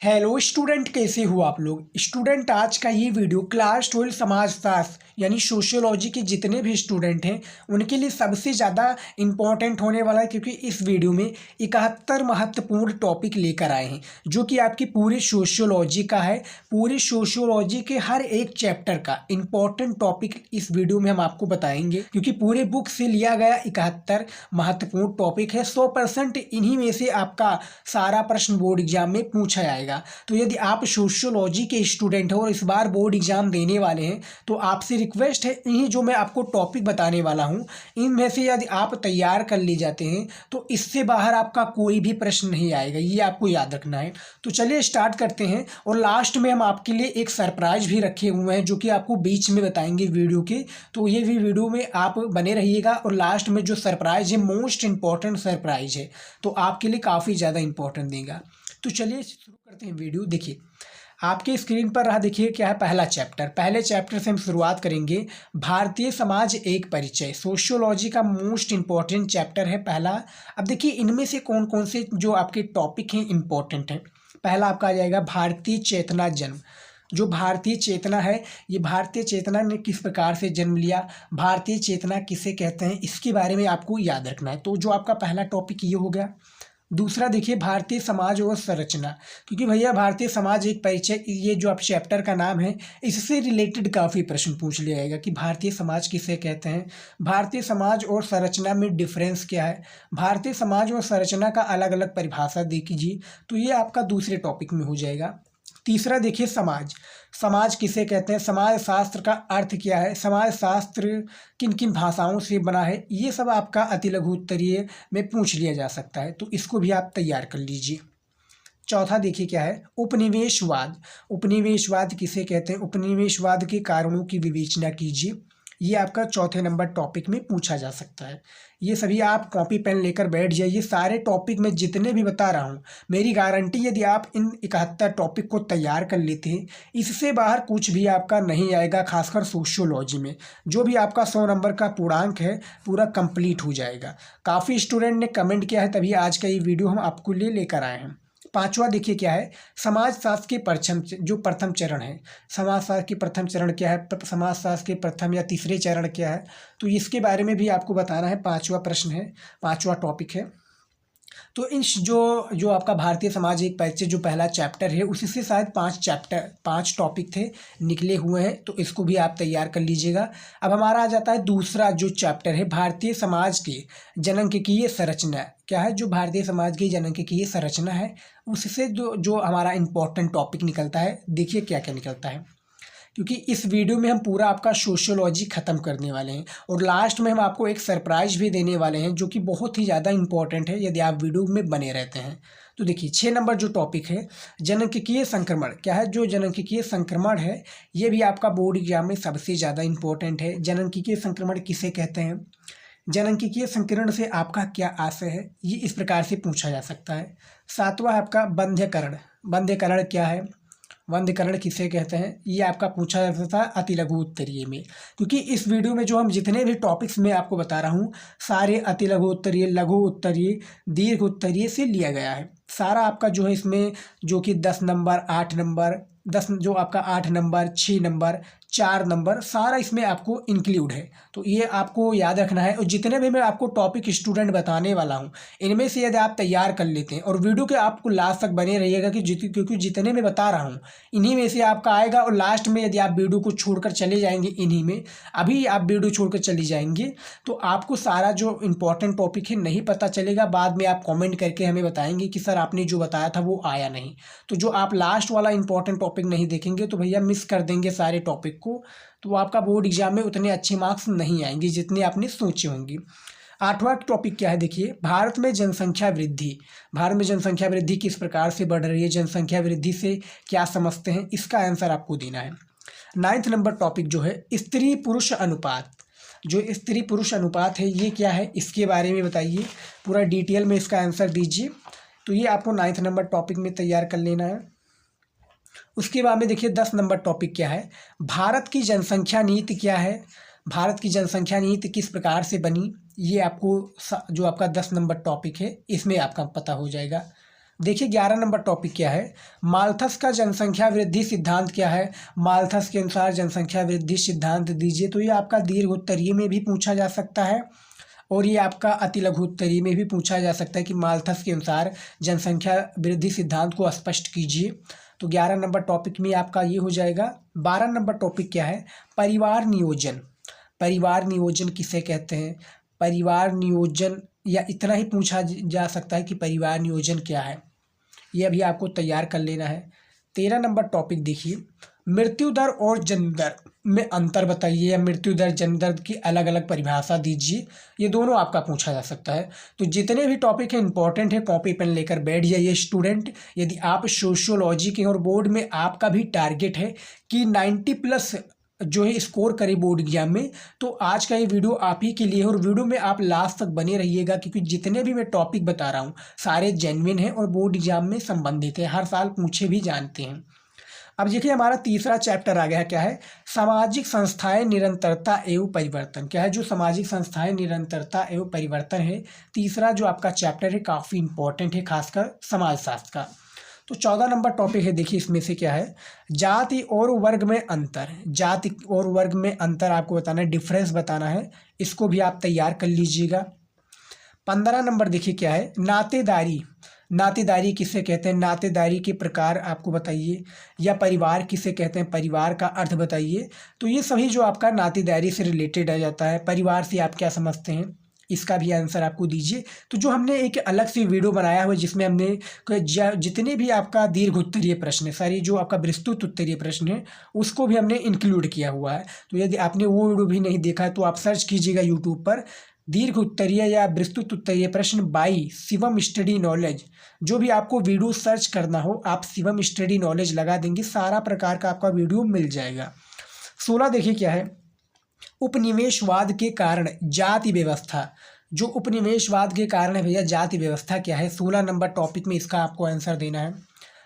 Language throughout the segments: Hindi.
हेलो स्टूडेंट, कैसे हो आप लोग। स्टूडेंट, आज का ये वीडियो क्लास 12 समाजशास्त्र यानी सोशियोलॉजी के जितने भी स्टूडेंट हैं उनके लिए सबसे ज़्यादा इम्पॉर्टेंट होने वाला है, क्योंकि इस वीडियो में 71 महत्वपूर्ण टॉपिक लेकर आए हैं जो कि आपकी पूरी सोशियोलॉजी का है। पूरी सोशियोलॉजी के हर एक चैप्टर का इम्पॉर्टेंट टॉपिक इस वीडियो में हम आपको बताएंगे, क्योंकि पूरे बुक से लिया गया 71 महत्वपूर्ण टॉपिक है। 100% इन्हीं में से आपका सारा प्रश्न बोर्ड एग्जाम में पूछा जाएगा। तो यदि आप सोशियोलॉजी के स्टूडेंट हो और इस बार बोर्ड एग्जाम देने वाले हैं तो आपसे रिक्वेस्ट है, इन्हीं जो मैं आपको टॉपिक बताने वाला हूं इनमें से यदि आप तैयार कर ले जाते हैं तो इससे बाहर आपका कोई भी प्रश्न नहीं आएगा, ये आपको याद रखना है। तो चलिए स्टार्ट करते हैं। और लास्ट में हम आपके लिए एक सरप्राइज भी रखे हुए हैं जो कि आपको बीच में बताएंगे वीडियो के। तो ये भी वीडियो में आप बने रहिएगा। और लास्ट में जो सरप्राइज है मोस्ट इंपॉर्टेंट सरप्राइज है, तो आपके लिए काफ़ी ज़्यादा इंपॉर्टेंट देगा। तो चलिए शुरू करते हैं वीडियो। देखिए आपके स्क्रीन पर रहा, देखिए क्या है पहला चैप्टर। पहले चैप्टर से हम शुरुआत करेंगे। भारतीय समाज एक परिचय, सोशियोलॉजी का मोस्ट इंपॉर्टेंट चैप्टर है पहला। अब देखिए इनमें से कौन कौन से जो आपके टॉपिक हैं इंपॉर्टेंट हैं। पहला आपका आ जाएगा भारतीय चेतना जन्म। जो भारतीय चेतना है, ये भारतीय चेतना ने किस प्रकार से जन्म लिया, भारतीय चेतना किसे कहते हैं, इसके बारे में आपको याद रखना है। तो जो आपका पहला टॉपिक ये हो गया। दूसरा देखिए भारतीय समाज और संरचना, क्योंकि भैया भारतीय समाज एक परिचय, ये जो आप चैप्टर का नाम है इससे रिलेटेड काफ़ी प्रश्न पूछ लिया जाएगा कि भारतीय समाज किसे कहते हैं, भारतीय समाज और संरचना में डिफरेंस क्या है, भारतीय समाज और संरचना का अलग अलग परिभाषा दे कीजिए। तो ये आपका दूसरे टॉपिक में हो जाएगा। तीसरा देखिए समाज, समाज किसे कहते हैं, समाज शास्त्र का अर्थ क्या है, समाज शास्त्र किन किन भाषाओं से बना है, ये सब आपका अति लघु उत्तरीय में पूछ लिया जा सकता है। तो इसको भी आप तैयार कर लीजिए। चौथा देखिए क्या है उपनिवेशवाद। उपनिवेशवाद किसे कहते हैं, उपनिवेशवाद के कारणों की विवेचना कीजिए। ये आपका चौथे नंबर टॉपिक में पूछा जा सकता है। ये सभी आप कॉपी पेन लेकर बैठ जाइए। सारे टॉपिक में जितने भी बता रहा हूँ, मेरी गारंटी यदि आप इन 71 टॉपिक को तैयार कर लेते हैं इससे बाहर कुछ भी आपका नहीं आएगा। खासकर सोशियोलॉजी में जो भी आपका 100 नंबर का पूर्णांक है पूरा कंप्लीट हो जाएगा। काफ़ी स्टूडेंट ने कमेंट किया है, तभी आज का ये वीडियो हम आपको लिए लेकर आए हैं। पांचवा देखिए क्या है समाजशास्त्र के प्रथम चरण है। समाजशास्त्र की प्रथम चरण क्या है, समाजशास्त्र के प्रथम या तीसरे चरण क्या है, तो इसके बारे में भी आपको बताना है। पांचवा प्रश्न है, पांचवा टॉपिक है। तो इन जो जो आपका भारतीय समाज एक परिचय जो पहला चैप्टर है उसी से शायद 5 टॉपिक थे निकले हुए हैं, तो इसको भी आप तैयार कर लीजिएगा। अब हमारा आ जाता है दूसरा जो चैप्टर है भारतीय समाज के जनांकीय संरचना। क्या है, जो भारतीय समाज की जनांकीय संरचना है उससे जो हमारा इंपॉर्टेंट टॉपिक निकलता है, देखिए क्या क्या निकलता है। क्योंकि इस वीडियो में हम पूरा आपका सोशियोलॉजी ख़त्म करने वाले हैं और लास्ट में हम आपको एक सरप्राइज भी देने वाले हैं जो कि बहुत ही ज़्यादा इंपॉर्टेंट है यदि आप वीडियो में बने रहते हैं। तो देखिए 6 नंबर जो टॉपिक है जनंकिकीय संक्रमण। क्या है, जो जनंकिकीय संक्रमण है ये भी आपका बोर्ड एग्जाम में सबसे ज़्यादा इंपॉर्टेंट है। जनंकिकीय संक्रमण किसे कहते हैं, जनंकिकीय संकीर्ण से आपका क्या आशय है, ये इस प्रकार से पूछा जा सकता है। सातवां है आपका बंध्यकरण। बंध्यकरण क्या है, बंध्यकरण किसे कहते हैं, ये आपका पूछा जाता था अति लघु उत्तरीय में। क्योंकि इस वीडियो में जो हम जितने भी टॉपिक्स मैं आपको बता रहा हूँ सारे अति लघु उत्तरीय, लघु उत्तरीय, दीर्घ उत्तरीय से लिया गया है। सारा आपका जो है इसमें जो कि 10 नंबर, 8 नंबर, 10 जो आपका 8 नंबर, 6 नंबर, 4 नंबर, सारा इसमें आपको इंक्लूड है। तो ये आपको याद रखना है। और जितने भी मैं आपको टॉपिक स्टूडेंट बताने वाला हूँ इनमें से यदि आप तैयार कर लेते हैं और वीडियो के आपको लास्ट तक बने रहिएगा क्योंकि जितने मैं बता रहा हूँ इन्हीं में से आपका आएगा। और लास्ट में यदि आप वीडियो को छोड़कर चले जाएंगे, इन्हीं में अभी आप वीडियो छोड़कर चली जाएंगे तो आपको सारा जो इंपॉर्टेंट टॉपिक है नहीं पता चलेगा। बाद में आप कमेंट करके हमें बताएंगे कि सर आपने जो बताया था वो आया नहीं। तो जो आप लास्ट वाला इंपॉर्टेंट टॉपिक नहीं देखेंगे तो भैया मिस कर देंगे सारे टॉपिक को, तो आपका बोर्ड एग्जाम में उतने अच्छे मार्क्स नहीं आएंगे जितने आपने सोचे होंगे। आठवां टॉपिक क्या है, देखिए भारत में जनसंख्या वृद्धि। भारत में जनसंख्या वृद्धि किस प्रकार से बढ़ रही है, जनसंख्या वृद्धि से क्या समझते हैं, इसका आंसर आपको देना है। 9th नंबर टॉपिक जो है स्त्री पुरुष अनुपात। जो स्त्री पुरुष अनुपात है ये क्या है, इसके बारे में बताइए, पूरा डिटेल में इसका आंसर दीजिए। तो ये आपको 9th नंबर टॉपिक में तैयार कर लेना है। उसके बाद में देखिए 10 नंबर टॉपिक क्या है, भारत की जनसंख्या नीति क्या है, भारत की जनसंख्या नीति किस प्रकार से बनी, ये आपको जो आपका 10 नंबर टॉपिक है इसमें आपका पता हो जाएगा। देखिए 11 नंबर टॉपिक क्या है, माल्थस का जनसंख्या वृद्धि सिद्धांत क्या है। माल्थस के अनुसार जनसंख्या वृद्धि सिद्धांत दीजिए। तो ये आपका दीर्घ उत्तरीय में भी पूछा जा सकता है और ये आपका अति लघु उत्तरीय में भी पूछा जा सकता है कि माल्थस के अनुसार जनसंख्या वृद्धि सिद्धांत को स्पष्ट कीजिए। तो 11 नंबर टॉपिक में आपका ये हो जाएगा। 12 नंबर टॉपिक क्या है, परिवार नियोजन। परिवार नियोजन किसे कहते हैं, परिवार नियोजन, या इतना ही पूछा जा सकता है कि परिवार नियोजन क्या है, ये अभी आपको तैयार कर लेना है। 13 नंबर टॉपिक देखिए, मृत्यु दर और जन्म दर में अंतर बताइए, या मृत्यु दर जन्म दर की अलग अलग परिभाषा दीजिए। ये दोनों आपका पूछा जा सकता है। तो जितने भी टॉपिक हैं इंपॉर्टेंट है, कॉपी पेन लेकर बैठ जाइए स्टूडेंट। यदि आप सोशियोलॉजी के और बोर्ड में आपका भी टारगेट है कि 90 प्लस जो है स्कोर करे बोर्ड एग्जाम में, तो आज का ये वीडियो आप ही के लिए है। और वीडियो में आप लास्ट तक बने रहिएगा, क्योंकि जितने भी मैं टॉपिक बता रहा हूँ सारे जेन्युइन हैं और बोर्ड एग्जाम में संबंधित है, हर साल पूछे भी जानते हैं। अब देखिए हमारा तीसरा चैप्टर आ गया, क्या है, सामाजिक संस्थाएं निरंतरता एवं परिवर्तन। क्या है, जो सामाजिक संस्थाएं निरंतरता एवं परिवर्तन है, तीसरा जो आपका चैप्टर है काफ़ी इंपॉर्टेंट है, खासकर समाजशास्त्र का। तो 14 नंबर टॉपिक है, देखिए इसमें से क्या है, जाति और वर्ग में अंतर। जाति और वर्ग में अंतर आपको बताना है, डिफरेंस बताना है, इसको भी आप तैयार कर लीजिएगा। 15 नंबर देखिए क्या है, नातेदारी। नातेदारी किसे कहते हैं, नातेदारी के प्रकार आपको बताइए, या परिवार किसे कहते हैं, परिवार का अर्थ बताइए। तो ये सभी जो आपका नातेदारी से रिलेटेड आ जाता है। परिवार से आप क्या समझते हैं, इसका भी आंसर आपको दीजिए। तो जो हमने एक अलग से वीडियो बनाया हुआ है जिसमें हमने जितने भी आपका दीर्घ उत्तरीय प्रश्न है, सारी जो आपका विस्तृत उत्तरीय प्रश्न है, उसको भी हमने इंक्लूड किया हुआ है। तो यदि आपने वो वीडियो भी नहीं देखा है तो आप सर्च कीजिएगा यूट्यूब पर, दीर्घ उत्तरीय या विस्तृत उत्तरीय प्रश्न बाई शिवम स्टडी नॉलेज। जो भी आपको वीडियो सर्च करना हो आप शिवम स्टडी नॉलेज लगा देंगे, सारा प्रकार का आपका वीडियो मिल जाएगा। 16 देखिए क्या है, उपनिवेशवाद के कारण जाति व्यवस्था। जो उपनिवेशवाद के कारण है भैया, जाति व्यवस्था क्या है, 16 नंबर टॉपिक में इसका आपको आंसर देना है।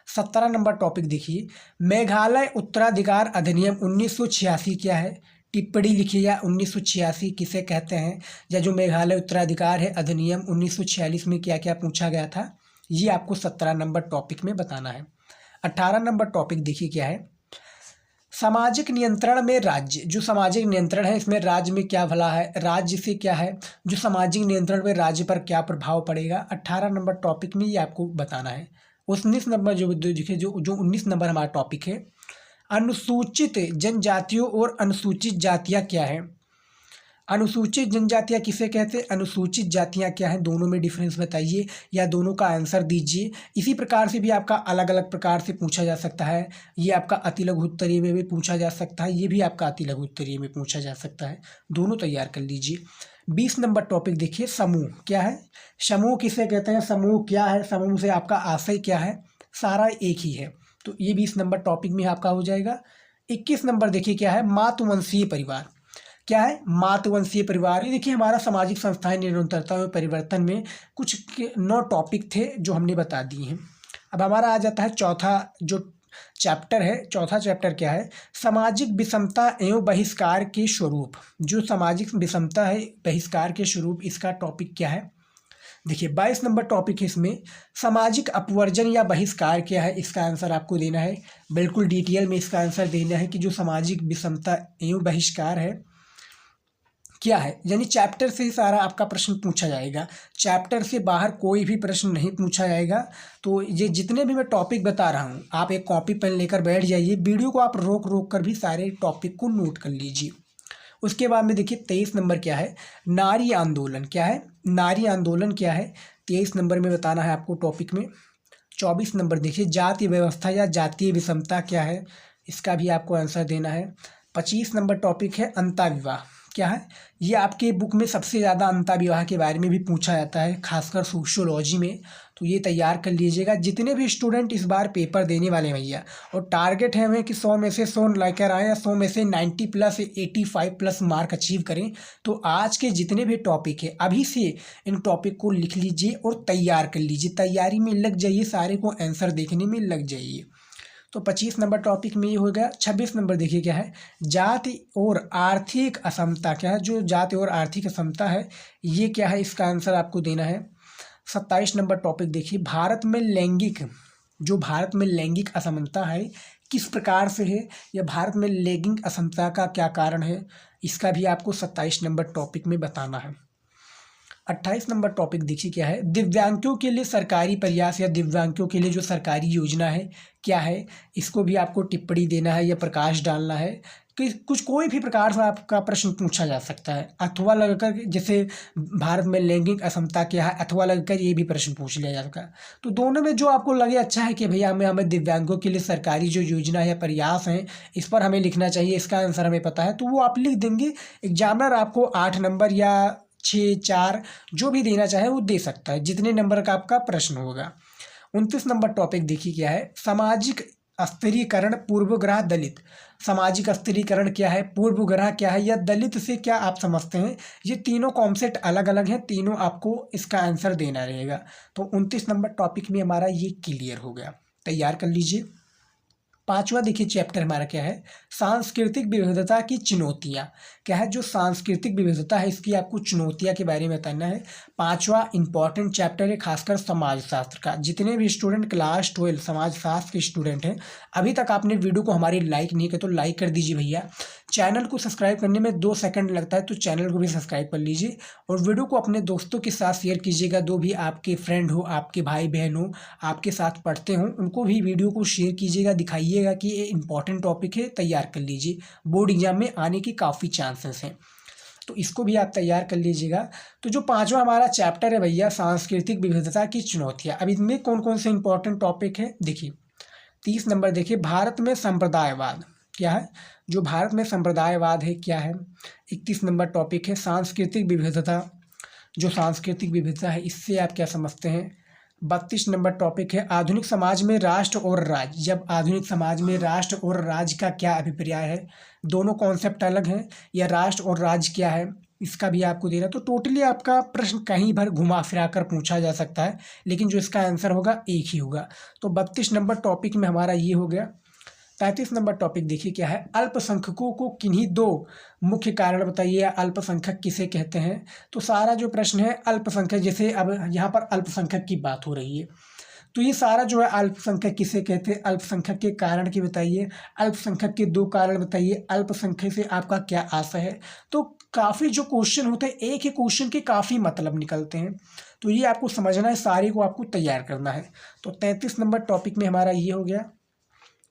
17 नंबर टॉपिक देखिए, मेघालय उत्तराधिकार अधिनियम 1986 क्या है, टिप्पणी लिखिए, या 1986 किसे कहते हैं, या जो मेघालय उत्तराधिकार है अधिनियम 1946 में क्या क्या पूछा गया था, ये आपको 17 नंबर टॉपिक में बताना है। 18 नंबर टॉपिक देखिए क्या है, सामाजिक नियंत्रण में राज्य। जो सामाजिक नियंत्रण है इसमें राज्य में क्या भला है, राज्य से क्या है, जो सामाजिक नियंत्रण में राज्य पर क्या प्रभाव पड़ेगा, 18 नंबर टॉपिक में ये आपको बताना है। 19 नंबर जो देखिए, जो 19 नंबर हमारा टॉपिक है, अनुसूचित जनजातियों और अनुसूचित जातियाँ क्या है। अनुसूचित जनजातियाँ किसे कहते हैं, अनुसूचित जातियाँ क्या हैं, दोनों में डिफरेंस बताइए या दोनों का आंसर दीजिए। इसी प्रकार से भी आपका अलग अलग प्रकार से पूछा जा सकता है। ये आपका अति लघु उत्तरीय में भी पूछा जा सकता है, ये भी आपका अति लघु उत्तरीय में पूछा जा सकता है, दोनों तैयार कर लीजिए। 20 नंबर टॉपिक देखिए, समूह क्या है, समूह किसे कहते हैं, समूह क्या है, समूह से आपका आशय क्या है, सारा एक ही है। तो ये 20 नंबर टॉपिक में आपका हो जाएगा। 21 नंबर देखिए क्या है, मातृवंशीय परिवार। क्या है, मातृवंशीय परिवार। ये देखिए हमारा सामाजिक संस्थाएं निरंतरता में परिवर्तन में कुछ 9 टॉपिक थे जो हमने बता दिए हैं। अब हमारा आ जाता है चौथा जो चैप्टर है। चौथा चैप्टर क्या है, सामाजिक विषमता एवं बहिष्कार के स्वरूप। जो सामाजिक विषमता है, बहिष्कार के स्वरूप, इसका टॉपिक क्या है। देखिए 22 नंबर टॉपिक है इसमें, सामाजिक अपवर्जन या बहिष्कार क्या है, इसका आंसर आपको देना है। बिल्कुल डिटेल में इसका आंसर देना है कि जो सामाजिक विषमता एवं बहिष्कार है क्या है, यानी चैप्टर से ही सारा आपका प्रश्न पूछा जाएगा, चैप्टर से बाहर कोई भी प्रश्न नहीं पूछा जाएगा। तो ये जितने भी मैं टॉपिक बता रहा हूँ, आप एक कॉपी पेन लेकर बैठ जाइए, वीडियो को आप रोक रोक कर भी सारे टॉपिक को नोट कर लीजिए। उसके बाद में देखिए 23 नंबर क्या है, नारी आंदोलन क्या है, नारी आंदोलन क्या है, 23 नंबर में बताना है आपको टॉपिक में। 24 नंबर देखिए, जाति व्यवस्था या जातीय विषमता क्या है, इसका भी आपको आंसर देना है। 25 नंबर टॉपिक है, अंतःविवाह क्या है, ये आपके बुक में सबसे ज़्यादा अंतःविवाह के बारे में भी पूछा जाता है, खासकर सोशियोलॉजी में। तो ये तैयार कर लीजिएगा। जितने भी स्टूडेंट इस बार पेपर देने वाले हैं भैया, और टारगेट है हमें कि 100 में से 100 लेकर आएँ, या 100 में से 90 प्लस 85 प्लस मार्क अचीव करें। तो आज के जितने भी टॉपिक है अभी से इन टॉपिक को लिख लीजिए और तैयार कर लीजिए, तैयारी में लग जाइए, सारे को आंसर देखने में लग जाइए। तो 25 नंबर टॉपिक में ये हो गया। 26 नंबर देखिए क्या है, जाति और आर्थिक असमता क्या है, जो जाति और आर्थिक असमता है ये क्या है, इसका आंसर आपको देना है। 27 नंबर टॉपिक देखिए, भारत में लैंगिक असमानता है किस प्रकार से है, या भारत में लैंगिक असमानता का क्या कारण है, इसका भी आपको 27 नंबर टॉपिक में बताना है। 28 नंबर टॉपिक देखिए क्या है, दिव्यांगों के लिए सरकारी प्रयास या दिव्यांगों के लिए जो सरकारी योजना है क्या है, इसको भी आपको टिप्पणी देना है या प्रकाश डालना है कि कोई भी प्रकार से आपका प्रश्न पूछा जा सकता है। अथवा लगकर, जैसे भारत में लैंगिक असमानता क्या है, अथवा लगकर ये भी प्रश्न पूछ लिया जा सकता है। तो दोनों में जो आपको लगे अच्छा है कि भैया हमें दिव्यांगों के लिए सरकारी जो योजना है, प्रयास हैं, इस पर हमें लिखना चाहिए, इसका आंसर हमें पता है, तो वो आप लिख देंगे। एग्जामिनर आपको 8 नंबर या 6, 4 जो भी देना चाहे वो दे सकता है, जितने नंबर का आपका प्रश्न होगा। 29 नंबर टॉपिक देखिए क्या है, सामाजिक स्थिरीकरण, पूर्वग्रह, दलित। सामाजिक स्थिरीकरण क्या है, पूर्वग्रह क्या है, या दलित से क्या आप समझते हैं, ये तीनों कॉन्सेप्ट अलग अलग हैं, तीनों आपको इसका आंसर देना रहेगा। तो 29 नंबर टॉपिक में हमारा ये क्लियर हो गया, तैयार कर लीजिए। 5वां देखिए चैप्टर हमारा क्या है, सांस्कृतिक विविधता की चुनौतियाँ। क्या है, जो सांस्कृतिक विविधता है इसकी आपको चुनौतियाँ के बारे में बताना है। 5वां इंपॉर्टेंट चैप्टर है, खासकर समाजशास्त्र का। जितने भी स्टूडेंट क्लास 12 समाजशास्त्र के स्टूडेंट हैं, अभी तक आपने वीडियो को हमारी लाइक नहीं किया तो लाइक कर दीजिए भैया। चैनल को सब्सक्राइब करने में 2 सेकंड लगता है, तो चैनल को भी सब्सक्राइब कर लीजिए और वीडियो को अपने दोस्तों के साथ शेयर कीजिएगा। जो भी आपके फ्रेंड हो, आपके भाई बहन हो, आपके साथ पढ़ते हो, उनको भी वीडियो को शेयर कीजिएगा, दिखाइएगा कि ये इंपॉर्टेंट टॉपिक है, तैयार कर लीजिए, बोर्ड एग्जाम में आने की काफ़ी चांसेस हैं, तो इसको भी आप तैयार कर लीजिएगा। तो जो 5वां हमारा चैप्टर है भैया, सांस्कृतिक विविधता की चुनौतियाँ, अब इनमें कौन कौन से इंपॉर्टेंट टॉपिक है देखिए। 30 नंबर देखिए, भारत में संप्रदायवाद क्या है, जो भारत में संप्रदायवाद है क्या है। 31 नंबर टॉपिक है, सांस्कृतिक विविधता, जो सांस्कृतिक विविधता है इससे आप क्या समझते हैं। 32 नंबर टॉपिक है, आधुनिक समाज में राष्ट्र और राज्य। जब आधुनिक समाज में राष्ट्र और राज्य का क्या अभिप्राय है, दोनों कॉन्सेप्ट अलग हैं, या राष्ट्र और राज्य क्या है, इसका भी आपको देना। तो टोटली आपका प्रश्न कहीं भर घुमा फिरा कर पूछा जा सकता है, लेकिन जो इसका आंसर होगा एक ही होगा। तो 32 नंबर टॉपिक में हमारा ये हो गया। 35 नंबर टॉपिक देखिए क्या है, अल्पसंख्यकों को किन्हीं 2 मुख्य कारण बताइए, अल्पसंख्यक किसे कहते हैं। तो सारा जो प्रश्न है अल्पसंख्यक, जैसे अब यहाँ पर अल्पसंख्यक की बात हो रही है, तो ये सारा जो है अल्पसंख्यक किसे कहते हैं, अल्पसंख्यक के कारण की बताइए, अल्पसंख्यक के 2 कारण बताइए, अल्पसंख्यक से आपका क्या आशय है। तो काफ़ी जो क्वेश्चन होते हैं, एक ही क्वेश्चन के काफ़ी मतलब निकलते हैं, तो ये आपको समझना है, सारे को आपको तैयार करना है। तो 33 नंबर टॉपिक में हमारा ये हो गया।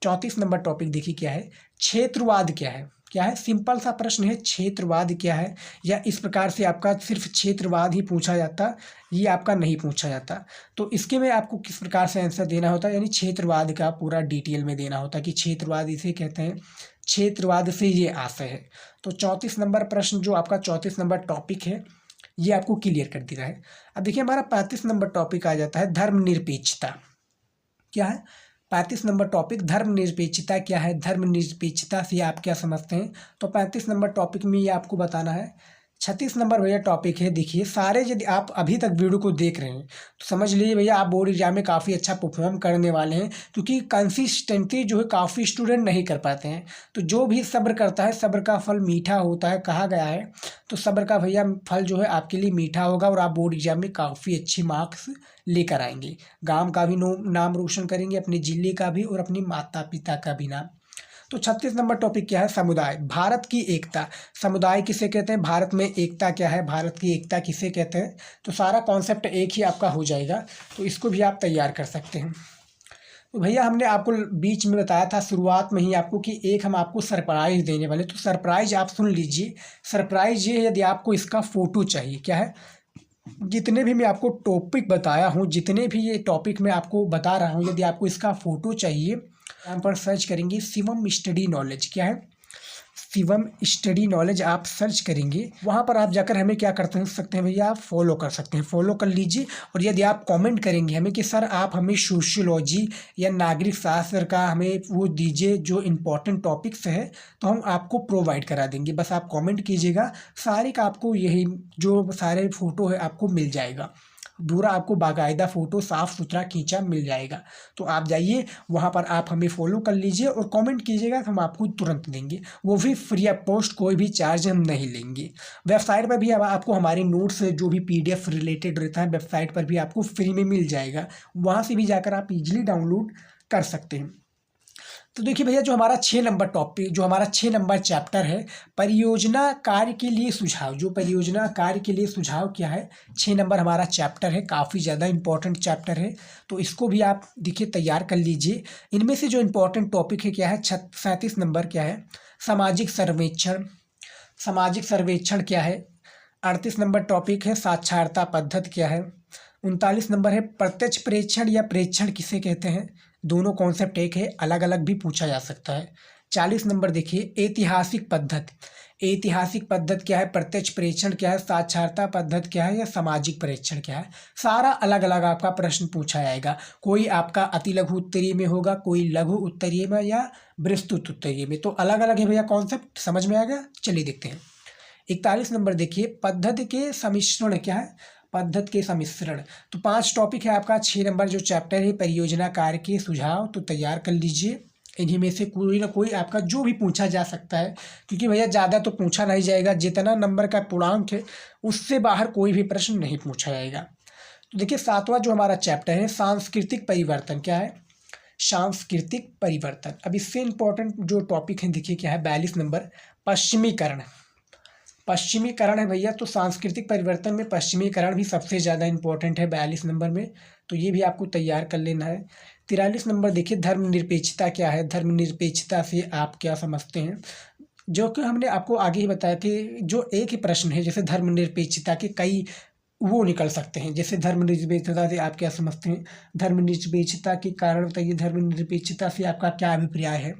34 नंबर टॉपिक देखिए क्या है, क्षेत्रवाद क्या है। क्या है, सिंपल सा प्रश्न है, क्षेत्रवाद क्या है, या इस प्रकार से आपका सिर्फ क्षेत्रवाद ही पूछा जाता, ये आपका नहीं पूछा जाता। तो इसके में आपको किस प्रकार से आंसर देना होता है, यानी क्षेत्रवाद का पूरा डिटेल में देना होता है कि क्षेत्रवाद इसे कहते हैं, क्षेत्रवाद से ये आशय है। तो 34 नंबर प्रश्न जो आपका 34 नंबर टॉपिक है ये आपको क्लियर कर दिया है। अब देखिए हमारा 35 नंबर टॉपिक आ जाता है, धर्मनिरपेक्षता। क्या है, 35 नंबर टॉपिक धर्मनिरपेक्षता क्या है, धर्मनिरपेक्षता से आप क्या समझते हैं। तो 35 नंबर टॉपिक में ये आपको बताना है। 36 नंबर भैया टॉपिक है, देखिए सारे यदि आप अभी तक वीडियो को देख रहे हैं तो समझ लीजिए भैया आप बोर्ड एग्जाम में काफ़ी अच्छा परफॉर्म करने वाले हैं, क्योंकि कंसिस्टेंटली जो है काफ़ी स्टूडेंट नहीं कर पाते हैं। तो जो भी सब्र करता है सब्र का फल मीठा होता है कहा गया है, तो सब्र का भैया फल जो है आपके लिए मीठा होगा और आप बोर्ड एग्जाम में काफ़ी अच्छे मार्क्स लेकर आएंगे, गाँव का भी नाम रोशन करेंगे, अपने जिले का भी और अपने माता पिता का भी नाम। तो 36 नंबर टॉपिक क्या है, समुदाय, भारत की एकता। समुदाय किसे कहते हैं, भारत में एकता क्या है, भारत की एकता किसे कहते हैं। तो सारा कॉन्सेप्ट एक ही आपका हो जाएगा, तो इसको भी आप तैयार कर सकते हैं। तो भैया हमने आपको बीच में बताया था शुरुआत में ही आपको कि एक हम आपको सरप्राइज़ देने वाले, तो सरप्राइज़ आप सुन लीजिए। सरप्राइज़ ये, यदि आपको इसका फ़ोटो चाहिए, क्या है, जितने भी मैं आपको टॉपिक बताया हूँ, जितने भी ये टॉपिक मैं आपको बता रहा हूँ, यदि आपको इसका फ़ोटो चाहिए, यहाँ पर सर्च करेंगे शिवम स्टडी नॉलेज। क्या है, शिवम स्टडी नॉलेज आप सर्च करेंगे, वहाँ पर आप जाकर हमें क्या करते सकते हैं भैया, आप फॉलो कर सकते हैं, फॉलो कर लीजिए। और यदि आप कमेंट करेंगे हमें कि सर आप हमें सोशियोलॉजी या नागरिक शास्त्र का हमें वो दीजिए जो इम्पोर्टेंट टॉपिक्स है, तो हम आपको प्रोवाइड करा देंगे। बस आप कमेंट कीजिएगा, सारे का आपको यही जो सारे फ़ोटो है आपको मिल जाएगा। पूरा आपको बाकायदा फ़ोटो साफ़ सुथरा खींचा मिल जाएगा। तो आप जाइए वहाँ पर, आप हमें फॉलो कर लीजिए और कमेंट कीजिएगा, हम आपको तुरंत देंगे, वो भी फ्री ऑफ कॉस्ट, कोई भी चार्ज हम नहीं लेंगे। वेबसाइट पर भी अब आपको हमारे नोट्स जो भी PDF रिलेटेड रहता है वेबसाइट पर भी आपको फ्री में मिल जाएगा, वहाँ से भी जाकर आप इजीली डाउनलोड कर सकते हैं। तो देखिए भैया, जो हमारा 6 नंबर टॉपिक, जो हमारा 6 नंबर चैप्टर है, परियोजना कार्य के लिए सुझाव, जो परियोजना कार्य के लिए सुझाव क्या है, 6 नंबर हमारा चैप्टर है, काफ़ी ज़्यादा इंपॉर्टेंट चैप्टर है। तो इसको भी आप देखिए तैयार कर लीजिए। इनमें से जो इंपॉर्टेंट टॉपिक है क्या है, 37 नंबर क्या है, सामाजिक सर्वेक्षण, सामाजिक सर्वेक्षण क्या है। 38 नंबर टॉपिक है साक्षरता पद्धति क्या है। 39 नंबर है प्रत्यक्ष प्रेक्षण या प्रेक्षण किसे कहते हैं, दोनों कॉन्सेप्ट एक है, अलग अलग भी पूछा जा सकता है। 40 नंबर देखिए ऐतिहासिक पद्धति, ऐतिहासिक पद्धति क्या है, प्रत्यक्ष प्रेक्षण क्या है, साक्षरता पद्धति क्या है या सामाजिक प्रेक्षण क्या है। सारा अलग अलग आपका प्रश्न पूछा जाएगा, कोई आपका अति लघु उत्तरीय में होगा, कोई लघु उत्तरीय में या विस्तृत उत्तरीय में, तो अलग अलग है भैया कॉन्सेप्ट, समझ में आ गया। चलिए देखते हैं। 41 नंबर देखिए पद्धति के सम्मिश्रण क्या है, पद्धति के सम्मिश्रण। तो 5 टॉपिक है आपका 6 नंबर जो चैप्टर है परियोजना कार्य के सुझाव, तो तैयार कर लीजिए। इन्हीं में से कोई ना कोई आपका जो भी पूछा जा सकता है, क्योंकि भैया ज़्यादा तो पूछा नहीं जाएगा, जितना नंबर का पूर्णांक है उससे बाहर कोई भी प्रश्न नहीं पूछा जाएगा। तो देखिए 7वां जो हमारा चैप्टर है सांस्कृतिक परिवर्तन क्या है, सांस्कृतिक परिवर्तन। अब इससे इंपॉर्टेंट जो टॉपिक है देखिए क्या है, 42 नंबर पश्चिमीकरण, पश्चिमीकरण है भैया। तो सांस्कृतिक परिवर्तन में पश्चिमीकरण भी सबसे ज़्यादा इंपॉर्टेंट है 42 नंबर में, तो ये भी आपको तैयार कर लेना है। 43 नंबर देखिए धर्मनिरपेक्षता क्या है, धर्मनिरपेक्षता से आप क्या समझते हैं, जो कि हमने आपको आगे ही बताया कि जो एक ही प्रश्न है, जैसे धर्मनिरपेक्षता के कई वो निकल सकते हैं। जैसे धर्मनिरपेक्षता से आप क्या समझते हैं, धर्मनिरपेक्षता के कारण बताइए, धर्मनिरपेक्षता से आपका क्या अभिप्राय है।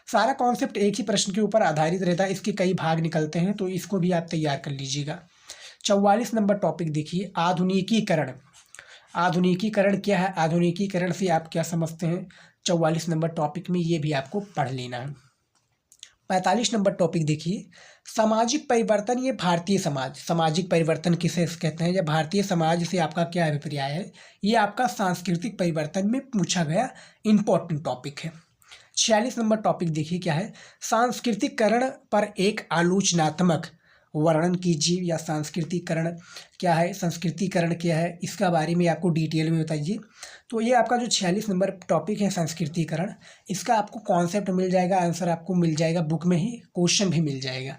सारा कॉन्सेप्ट एक ही प्रश्न के ऊपर आधारित रहता है, इसके कई भाग निकलते हैं, तो इसको भी आप तैयार कर लीजिएगा। 44 नंबर टॉपिक देखिए आधुनिकीकरण, आधुनिकीकरण क्या है, आधुनिकीकरण से आप क्या समझते हैं, 44 नंबर टॉपिक में ये भी आपको पढ़ लेना है। 45 नंबर टॉपिक देखिए सामाजिक परिवर्तन, ये भारतीय समाज, सामाजिक परिवर्तन किसे कहते हैं या भारतीय समाज से आपका क्या अभिप्राय है, ये आपका सांस्कृतिक परिवर्तन में पूछा गया इंपॉर्टेंट टॉपिक है। 46 नंबर टॉपिक देखिए क्या है, सांस्कृतिकरण पर एक आलोचनात्मक वर्णन कीजिए, या सांस्कृतिकरण क्या है, संस्कृतिकरण क्या है, इसका बारे में आपको डिटेल में बताइए। तो ये आपका जो 46 नंबर टॉपिक है संस्कृतिकरण, इसका आपको कॉन्सेप्ट मिल जाएगा, आंसर आपको मिल जाएगा बुक में ही, क्वेश्चन भी मिल जाएगा।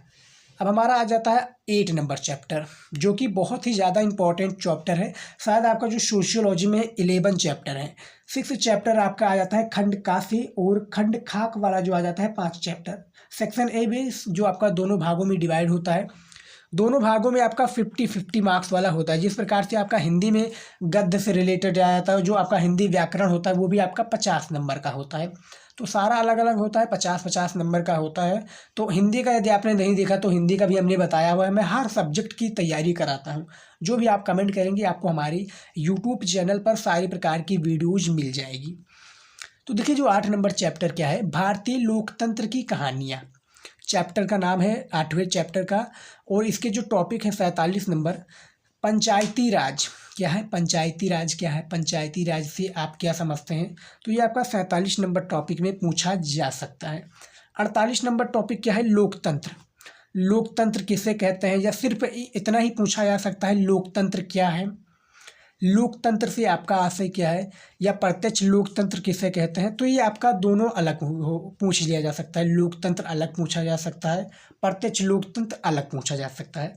अब हमारा आ जाता है 8 नंबर चैप्टर, जो कि बहुत ही ज़्यादा इंपॉर्टेंट चैप्टर है, शायद आपका जो सोशियोलॉजी में 11 चैप्टर है। 6 चैप्टर आपका आ जाता है खंड का से, और खंड खाक वाला जो आ जाता है 5 चैप्टर। सेक्शन ए भी जो आपका दोनों भागों में डिवाइड होता है, दोनों भागों में आपका 50-50 मार्क्स वाला होता है। जिस प्रकार से आपका हिंदी में गद्य से रिलेटेड आ जाता है, जो आपका हिंदी व्याकरण होता है वो भी आपका 50 नंबर का होता है। तो सारा अलग अलग होता है, 50-50 नंबर का होता है। तो हिंदी का यदि आपने नहीं देखा तो हिंदी का भी हमने बताया हुआ है, मैं हर सब्जेक्ट की तैयारी कराता हूँ। जो भी आप कमेंट करेंगे आपको हमारी यूट्यूब चैनल पर सारी प्रकार की वीडियोज़ मिल जाएगी। तो देखिए जो 8 नंबर चैप्टर क्या है, भारतीय लोकतंत्र की कहानियाँ, चैप्टर का नाम है 8वें चैप्टर का, और इसके जो टॉपिक है 47 नंबर पंचायती राज क्या है, पंचायती राज क्या है, पंचायती राज से आप क्या समझते हैं, तो ये आपका 47 नंबर टॉपिक में पूछा जा सकता है। 48 नंबर टॉपिक क्या है, लोकतंत्र, लोकतंत्र किसे कहते हैं, या सिर्फ इतना ही पूछा जा सकता है लोकतंत्र क्या है, लोकतंत्र से आपका आशय क्या है, या प्रत्यक्ष लोकतंत्र किसे कहते हैं। तो ये आपका दोनों अलग पूछ लिया जा सकता है, लोकतंत्र अलग पूछा जा सकता है, प्रत्यक्ष लोकतंत्र अलग पूछा जा सकता है।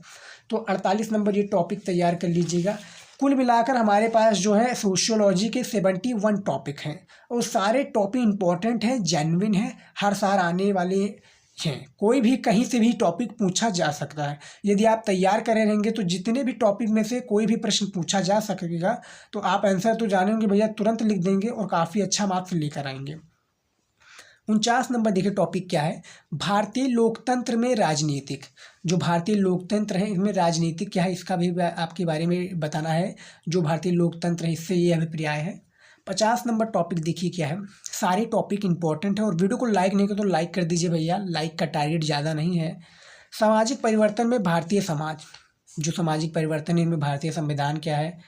तो 48 नंबर ये टॉपिक तैयार कर लीजिएगा। कुल मिलाकर हमारे पास जो है सोशियोलॉजी के 71 टॉपिक हैं, और सारे टॉपिक इंपॉर्टेंट हैं, जेन्युइन हैं, हर साल आने वाले हैं, कोई भी कहीं से भी टॉपिक पूछा जा सकता है। यदि आप तैयार करे रहेंगे तो जितने भी टॉपिक में से कोई भी प्रश्न पूछा जा सकेगा, तो आप आंसर तो जानेंगे भैया, तुरंत लिख देंगे और काफ़ी अच्छा मार्क्स लेकर आएंगे। 49 नंबर देखिए टॉपिक क्या है, भारतीय लोकतंत्र में राजनीतिक, जो भारतीय लोकतंत्र है इसमें राजनीतिक क्या है, इसका भी आपके बारे में बताना है। जो भारतीय लोकतंत्र है इससे ये अभिप्राय है। 50 नंबर टॉपिक देखिए क्या है, सारे टॉपिक इंपॉर्टेंट है, और वीडियो को लाइक नहीं कर तो लाइक कर दीजिए भैया, लाइक का टारगेट ज़्यादा नहीं है। सामाजिक परिवर्तन में भारतीय समाज, जो सामाजिक परिवर्तन है इनमें भारतीय संविधान क्या है,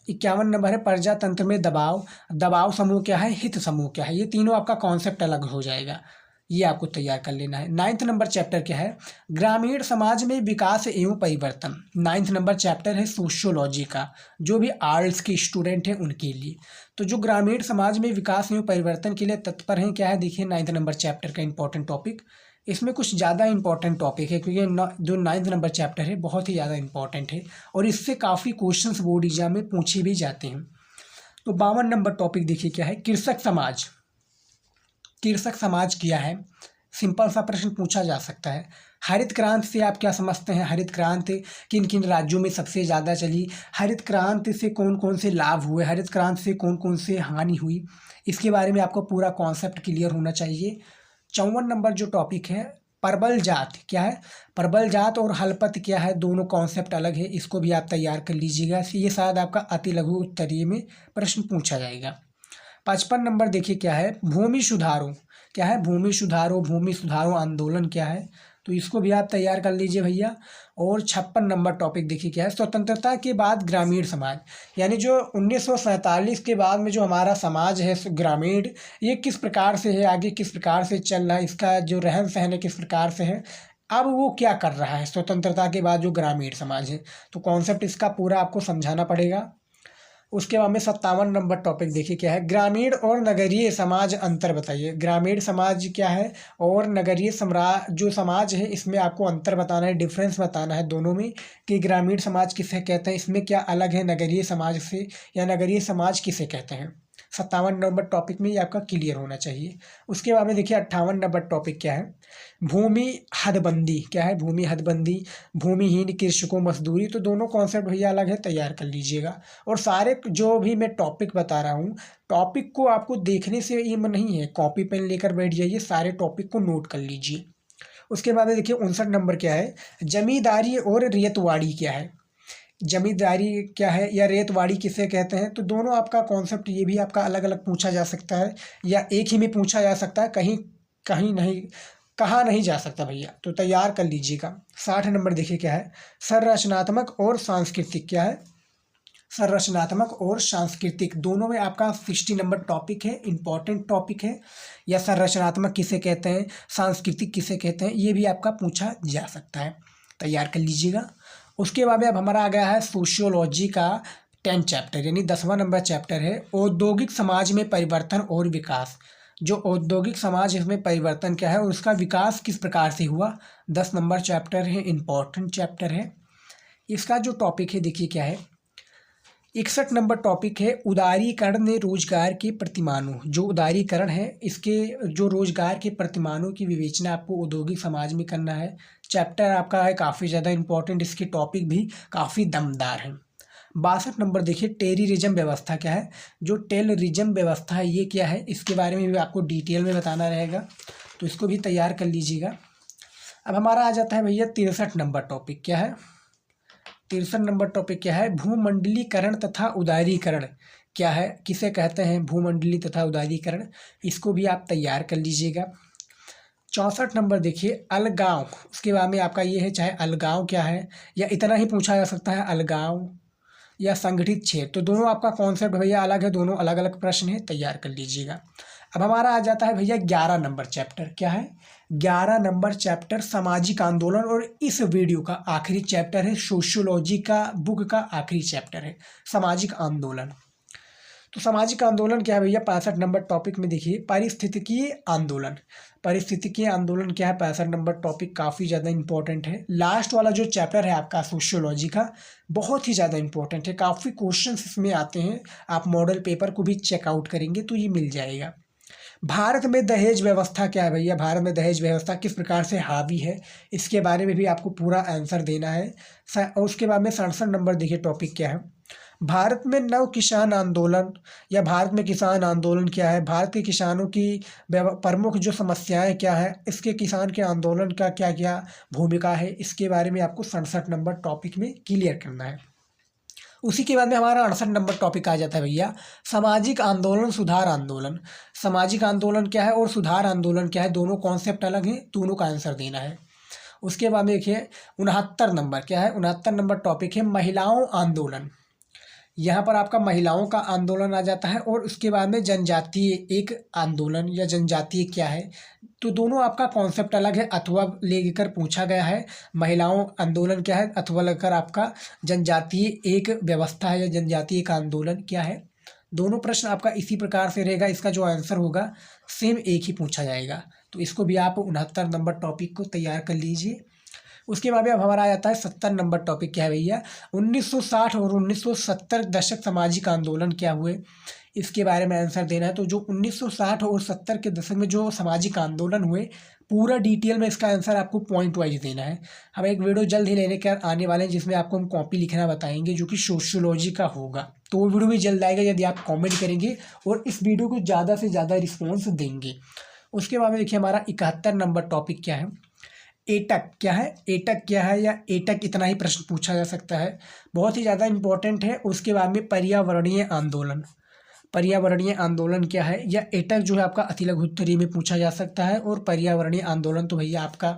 51 नंबर है प्रजातंत्र में दबाव, दबाव समूह क्या है, हित समूह क्या है। ये तीनों आपका कॉन्सेप्ट अलग हो जाएगा, ये आपको तैयार कर लेना है। 9th नंबर चैप्टर क्या है, ग्रामीण समाज में विकास एवं परिवर्तन। 9th नंबर चैप्टर है सोशियोलॉजी का, जो भी आर्ट्स के स्टूडेंट हैं उनके लिए। तो जो ग्रामीण समाज में विकास एवं परिवर्तन के लिए तत्पर हैं क्या है, देखिए 9th नंबर चैप्टर का इंपॉर्टेंट टॉपिक। इसमें कुछ ज़्यादा इंपॉर्टेंट टॉपिक है, क्योंकि जो 9th नंबर चैप्टर है बहुत ही ज़्यादा इंपॉर्टेंट है और इससे काफ़ी क्वेश्चंस बोर्ड एग्जाम में पूछे भी जाते हैं। तो 52 नंबर टॉपिक देखिए क्या है, कृषक समाज। कृषक समाज क्या है, सिंपल सा प्रश्न पूछा जा सकता है। हरित क्रांति से आप क्या समझते हैं, हरित क्रांति किन किन राज्यों में सबसे ज़्यादा चली, हरित क्रांति से कौन कौन से लाभ हुए, हरित क्रांति से कौन कौन से हानि हुई, इसके बारे में आपको पूरा कॉन्सेप्ट क्लियर होना चाहिए। 54 नंबर जो टॉपिक है, प्रबल जात क्या है, प्रबल जात और हलपत क्या है, दोनों कॉन्सेप्ट अलग है, इसको भी आप तैयार कर लीजिएगा। ये शायद आपका अति लघु उत्तरीय में प्रश्न पूछा जाएगा। 55 नंबर देखिए क्या है, भूमि सुधारों क्या है, भूमि सुधारों आंदोलन क्या है, तो इसको भी आप तैयार कर लीजिए भैया। और 56 नंबर टॉपिक देखिए क्या है, स्वतंत्रता के बाद ग्रामीण समाज, यानी जो 1947 के बाद में जो हमारा समाज है ग्रामीण, ये किस प्रकार से है, आगे किस प्रकार से चल रहा है, इसका जो रहन सहन है किस प्रकार से है, अब वो क्या कर रहा है स्वतंत्रता के बाद जो ग्रामीण समाज है, तो कॉन्सेप्ट इसका पूरा आपको समझाना पड़ेगा। उसके बाद में 57 नंबर टॉपिक देखिए क्या है, ग्रामीण और नगरीय समाज अंतर बताइए। ग्रामीण समाज क्या है और नगरीय जो समाज है इसमें आपको अंतर बताना है, डिफरेंस बताना है दोनों में, कि ग्रामीण समाज किसे कहते हैं, इसमें क्या अलग है नगरीय समाज से, या नगरीय समाज किसे कहते हैं। 57 नंबर टॉपिक में ये आपका क्लियर होना चाहिए। उसके बाद में देखिए 58 नंबर टॉपिक क्या है, भूमि हदबंदी क्या है, भूमि हदबंदी, भूमिहीन कृषकों मजदूरी, तो दोनों कॉन्सेप्ट भैया अलग है, तैयार कर लीजिएगा। और सारे जो भी मैं टॉपिक बता रहा हूँ, टॉपिक को आपको देखने से ये नहीं है, कॉपी पेन लेकर बैठ जाइए, सारे टॉपिक को नोट कर लीजिए। उसके बाद में देखिए 59 नंबर क्या है, जमींदारी और रेतवाड़ी क्या है, जमींदारी क्या है या रेतवाड़ी किसे कहते हैं, तो दोनों आपका कॉन्सेप्ट ये भी आपका अलग अलग पूछा जा सकता है, या एक ही में पूछा जा सकता है, कहीं कहीं नहीं, कहा नहीं जा सकता भैया, तो तैयार कर लीजिएगा। 60 नंबर देखिए क्या है, संरचनात्मक और सांस्कृतिक क्या है, संरचनात्मक और सांस्कृतिक, दोनों में आपका 60 नंबर टॉपिक है, इंपॉर्टेंट टॉपिक है। या संरचनात्मक किसे कहते हैं, सांस्कृतिक किसे कहते हैं, ये भी आपका पूछा जा सकता है, तैयार कर लीजिएगा। उसके बाद में अब हमारा आ गया है सोशियोलॉजी का 10 चैप्टर, यानी 10वां नंबर चैप्टर है, औद्योगिक समाज में परिवर्तन और विकास। जो औद्योगिक समाज इसमें परिवर्तन क्या है और उसका विकास किस प्रकार से हुआ, 10 नंबर चैप्टर है, इंपॉर्टेंट चैप्टर है। इसका जो टॉपिक है देखिए क्या है, 61 नंबर टॉपिक है, उदारीकरण ने रोजगार के प्रतिमानों, जो उदारीकरण है इसके जो रोजगार के प्रतिमानों की विवेचना आपको औद्योगिक समाज में करना है। चैप्टर आपका है काफ़ी ज़्यादा इंपॉर्टेंट, इसके टॉपिक भी काफ़ी दमदार हैं। 62 नंबर देखिए, टेररिज्म व्यवस्था क्या है, जो टेररिज्म व्यवस्था है ये क्या है, इसके बारे में भी आपको डिटेल में बताना रहेगा, तो इसको भी तैयार कर लीजिएगा। अब हमारा आ जाता है भैया 63 नंबर टॉपिक क्या है, 63 नंबर टॉपिक क्या है, भूमंडलीकरण तथा उदारीकरण क्या है, किसे कहते हैं भूमंडली तथा उदारीकरण, इसको भी आप तैयार कर लीजिएगा। 64 नंबर देखिए, अलगाव, उसके बाद में आपका ये है, चाहे अलगाव क्या है, या इतना ही पूछा जा सकता है अलगाव या संगठित क्षेत्र, तो दोनों आपका कॉन्सेप्ट भैया अलग है, दोनों अलग अलग प्रश्न है, तैयार कर लीजिएगा। अब हमारा आ जाता है भैया 11 नंबर चैप्टर क्या है, 11 नंबर चैप्टर सामाजिक आंदोलन, और इस वीडियो का आखिरी चैप्टर है, सोशियोलॉजी का बुक का आखिरी चैप्टर है सामाजिक आंदोलन। तो सामाजिक आंदोलन क्या है भैया, 65 नंबर टॉपिक में देखिए, पारिस्थितिकीय आंदोलन, पारिस्थितिकीय आंदोलन क्या है, 65 नंबर टॉपिक काफ़ी ज़्यादा इंपॉर्टेंट है। लास्ट वाला जो चैप्टर है आपका सोशियोलॉजी का, बहुत ही ज़्यादा इंपॉर्टेंट है, काफ़ी क्वेश्चंस इसमें आते हैं, आप मॉडल पेपर को भी चेकआउट करेंगे तो ये मिल जाएगा। भारत में दहेज व्यवस्था क्या है भैया, भारत में दहेज व्यवस्था किस प्रकार से हावी है, इसके बारे में भी आपको पूरा आंसर देना है। और उसके बाद में 67 नंबर देखिए टॉपिक क्या है, भारत में नव किसान आंदोलन या भारत में किसान आंदोलन क्या है, भारत के किसानों की प्रमुख जो समस्याएं क्या है, इसके किसान के आंदोलन का क्या क्या भूमिका है, इसके बारे में आपको 67 नंबर टॉपिक में क्लियर करना है। उसी के बाद में हमारा 68 नंबर टॉपिक आ जाता है भैया, सामाजिक आंदोलन सुधार आंदोलन। सामाजिक आंदोलन क्या है और सुधार आंदोलन क्या है, दोनों कॉन्सेप्ट अलग हैं, दोनों का आंसर देना है। उसके बाद में देखिए 69 नंबर क्या है, 69 नंबर टॉपिक है महिलाओं आंदोलन, यहाँ पर आपका महिलाओं का आंदोलन आ जाता है और उसके बाद में जनजातीय एक आंदोलन या जनजातीय क्या है। तो दोनों आपका कॉन्सेप्ट अलग है, अथवा लेकर पूछा गया है। महिलाओं आंदोलन क्या है, अथवा लेकर आपका जनजातीय एक व्यवस्था है या जनजातीय एक आंदोलन क्या है। दोनों प्रश्न आपका इसी प्रकार से रहेगा, इसका जो आंसर होगा सेम एक ही पूछा जाएगा। तो इसको भी आप 69 नंबर टॉपिक को तैयार कर लीजिए। उसके बाद अब हमारा आ जाता है 70 नंबर टॉपिक। क्या है भैया, 1960 और 1970 दशक सामाजिक आंदोलन क्या हुए, इसके बारे में आंसर देना है। तो जो 1960 और 70 के दशक में जो सामाजिक आंदोलन हुए, पूरा डिटेल में इसका आंसर आपको पॉइंट वाइज देना है। हम एक वीडियो जल्द ही लेने के आने वाले हैं जिसमें आपको हम कॉपी लिखना बताएंगे, जो कि सोशियोलॉजी का होगा। तो वो वीडियो भी जल्द आएगा यदि आप कमेंट करेंगे और इस वीडियो को ज़्यादा से ज़्यादा रिस्पॉन्स देंगे। उसके बाद में देखिए हमारा 71 नंबर टॉपिक क्या है, एटक क्या है। एटक क्या है या एटक, इतना ही प्रश्न पूछा जा सकता है, बहुत ही ज़्यादा इंपॉर्टेंट है। उसके बाद में पर्यावरणीय आंदोलन, पर्यावरणीय आंदोलन क्या है या एटक जो है आपका अति लघु उत्तरीय में पूछा जा सकता है। और पर्यावरणीय आंदोलन तो भैया आपका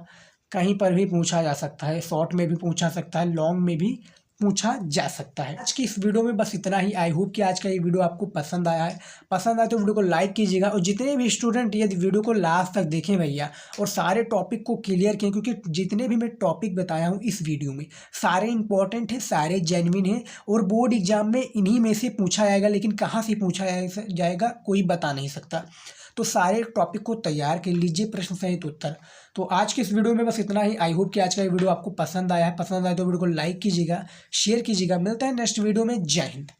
कहीं पर भी पूछा जा सकता है, शॉर्ट में भी पूछा सकता है, लॉन्ग में भी पूछा जा सकता है। आज की इस वीडियो में बस इतना ही। आई होप कि आज का ये वीडियो आपको पसंद आया है। पसंद आए तो वीडियो को लाइक कीजिएगा और जितने भी स्टूडेंट यदि वीडियो को लास्ट तक देखें भैया और सारे टॉपिक को क्लियर करें, क्योंकि जितने भी मैं टॉपिक बताया हूँ इस वीडियो में सारे इंपॉर्टेंट हैं, सारे जेन्युइन हैं और बोर्ड एग्जाम में इन्हीं में से पूछा जाएगा। लेकिन कहाँ से पूछा जाएगा कोई बता नहीं सकता। तो सारे टॉपिक को तैयार कर लीजिए, प्रश्न सहित उत्तर। तो आज की इस वीडियो में बस इतना ही। आई होप कि आज का ये वीडियो आपको पसंद आया है। पसंद आया तो वीडियो को लाइक कीजिएगा, शेयर कीजिएगा। मिलता है नेक्स्ट वीडियो में। जय हिंद।